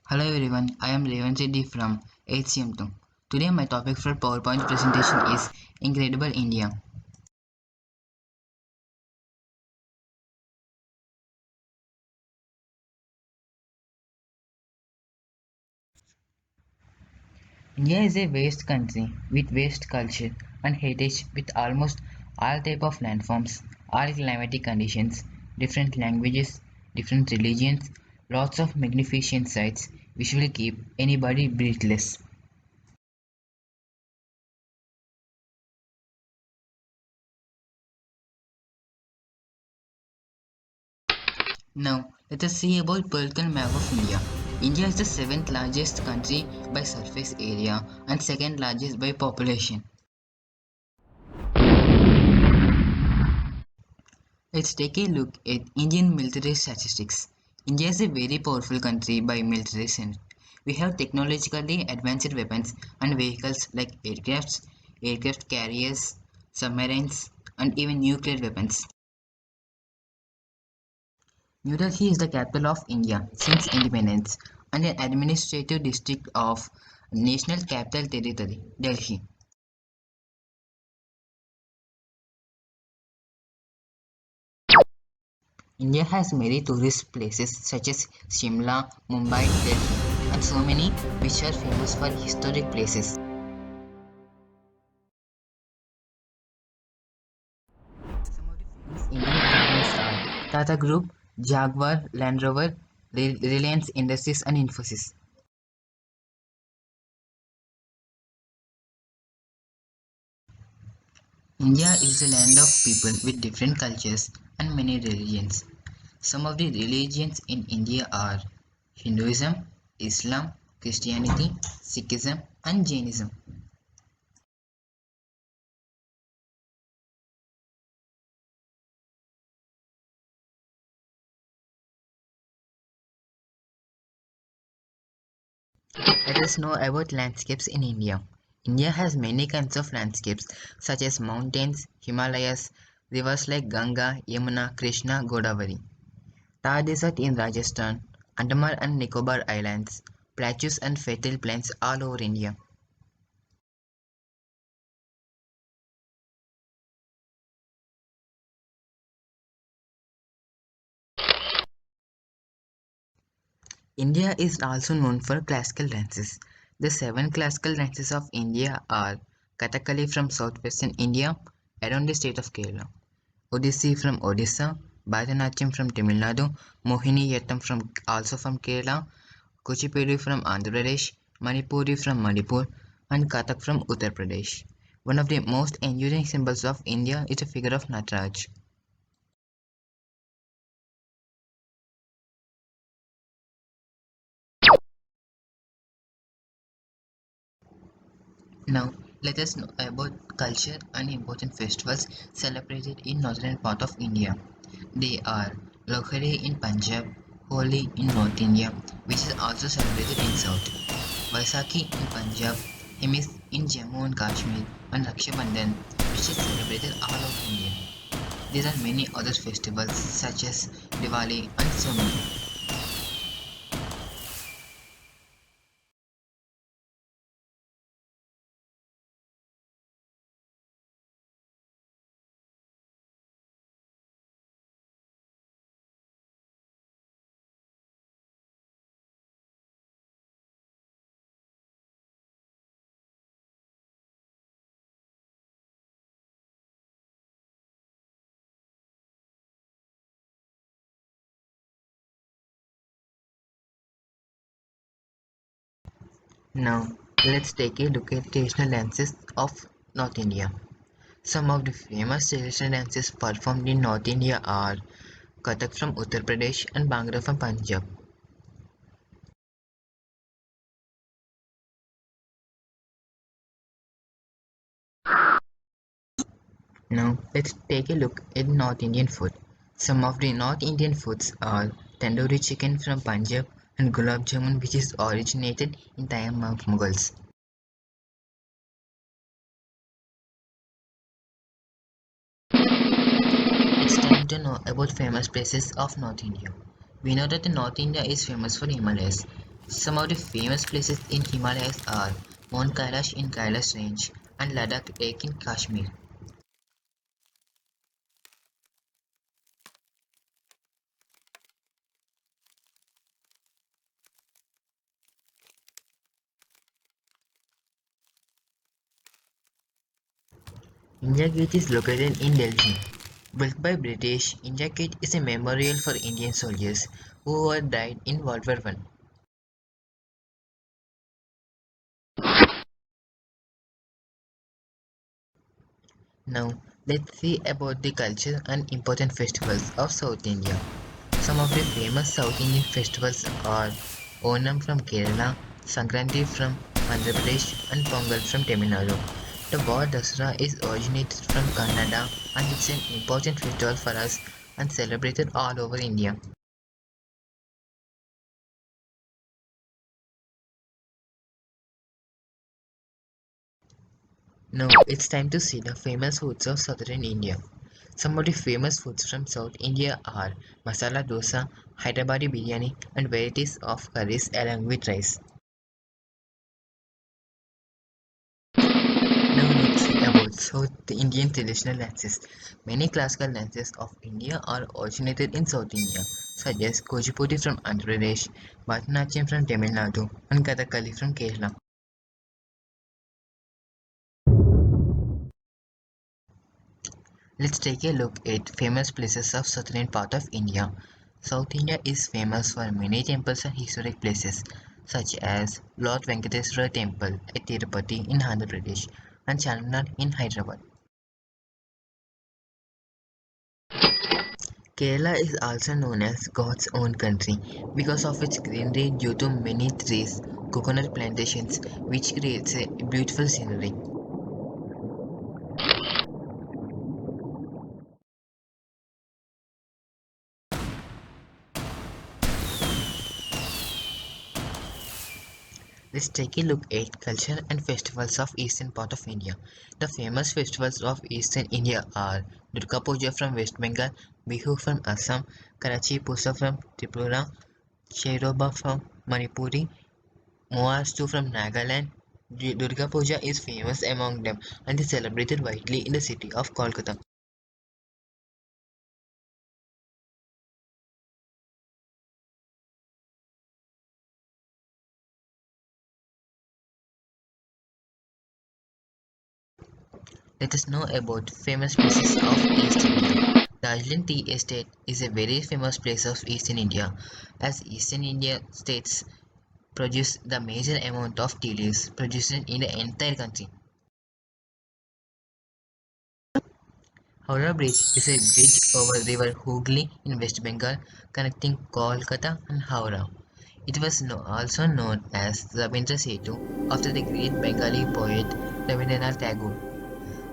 Hello everyone, I am Revan Reddy from HCM2. Today my topic for PowerPoint presentation is Incredible India. India is a vast country with vast culture and heritage with almost all type of landforms, all climatic conditions, different languages, different religions, lots of magnificent sights which will keep anybody breathless. Now, let us see about political map of India. India is the seventh largest country by surface area and second largest by population. Let's take a look at Indian military statistics. India is a very powerful country by military sense. We have technologically advanced weapons and vehicles like aircrafts, aircraft carriers, submarines, and even nuclear weapons. New Delhi is the capital of India since independence and an administrative district of National Capital Territory, Delhi. India has many tourist places such as Shimla, Mumbai, Delhi, and so many which are famous for historic places. Some of the famous Indian companies are Tata Group, Jaguar, Land Rover, Reliance Industries, and Infosys. India is a land of people with different cultures and many religions. Some of the religions in India are Hinduism, Islam, Christianity, Sikhism, and Jainism. Let us know about landscapes in India. India has many kinds of landscapes such as mountains, Himalayas, rivers like Ganga, Yamuna, Krishna, Godavari. Thar Desert in Rajasthan, Andaman and Nicobar Islands, plateaus and fertile plains all over India. India is also known for classical dances. The seven classical dances of India are Kathakali from southwestern India, around the state of Kerala, Odissi from Odisha, Bharatanatyam from Tamil Nadu, Mohiniyattam from also from Kerala, Kuchipudi from Andhra Pradesh, Manipuri from Manipur, and Kathak from Uttar Pradesh. One of the most enduring symbols of India is the figure of Nataraj. Now, let us know about culture and important festivals celebrated in northern part of India. They are Lokhari in Punjab, Holi in North India, which is also celebrated in South, Vaisakhi in Punjab, Hemis in Jammu and Kashmir, and Raksha Bandhan, which is celebrated all over India. There are many other festivals such as Diwali and so many. Now, let's take a look at traditional dances of North India. Some of the famous traditional dances performed in North India are Kathak from Uttar Pradesh and Bhangra from Punjab. Now let's take a look at North Indian food. Some of the North Indian foods are tandoori chicken from Punjab and gulab jamun which is originated in time of Mughals. It's time to know about famous places of North India. We know that the North India is famous for Himalayas. Some of the famous places in Himalayas are Mount Kailash in Kailash Range and Ladakh Lake in Kashmir. India Gate is located in Delhi. Built by British, India Gate is a memorial for Indian soldiers who had died in World War One. Now, let's see about the culture and important festivals of South India. Some of the famous South Indian festivals are Onam from Kerala, Sankranti from Andhra Pradesh, and Pongal from Tamil Nadu. The word Dasara is originated from Kannada and it's an important festival for us and celebrated all over India. Now it's time to see the famous foods of southern India. Some of the famous foods from South India are masala dosa, Hyderabadi biryani, and varieties of curries along with rice. Now let's see about South Indian traditional dances. Many classical dances of India are originated in South India, such as Kuchipudi from Andhra Pradesh, Bharatanatyam from Tamil Nadu, and Kathakali from Kerala. Let's take a look at famous places of southern part of India. South India is famous for many temples and historic places such as Lord Venkateswara Temple at Tirupati in Andhra Pradesh and Charminar in Hyderabad. Kerala is also known as God's own country because of its greenery due to many trees, coconut plantations, which creates a beautiful scenery. Let's take a look at culture and festivals of eastern part of India. The famous festivals of eastern India are Durga Puja from West Bengal, Bihu from Assam, Karachi Puja from Tripura, Shairoba from Manipuri, Moastu from Nagaland. Durga Puja is famous among them and is celebrated widely in the city of Kolkata. Let us know about famous places of East India. Darjeeling Tea Estate is a very famous place of Eastern India, as Eastern India states produce the major amount of tea leaves produced in the entire country. Howrah Bridge is a bridge over river Hooghly in West Bengal connecting Kolkata and Howrah. It was also known as Rabindra Setu after the great Bengali poet Rabindranath Tagore.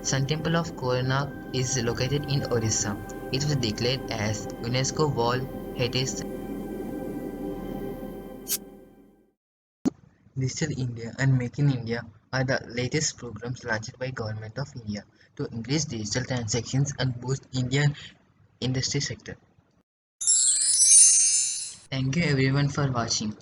Sun Temple of Konak is located in Orissa. It was declared as UNESCO World Heritage. Digital India and Make in India are the latest programs launched by Government of India to increase digital transactions and boost Indian industry sector. Thank you everyone for watching.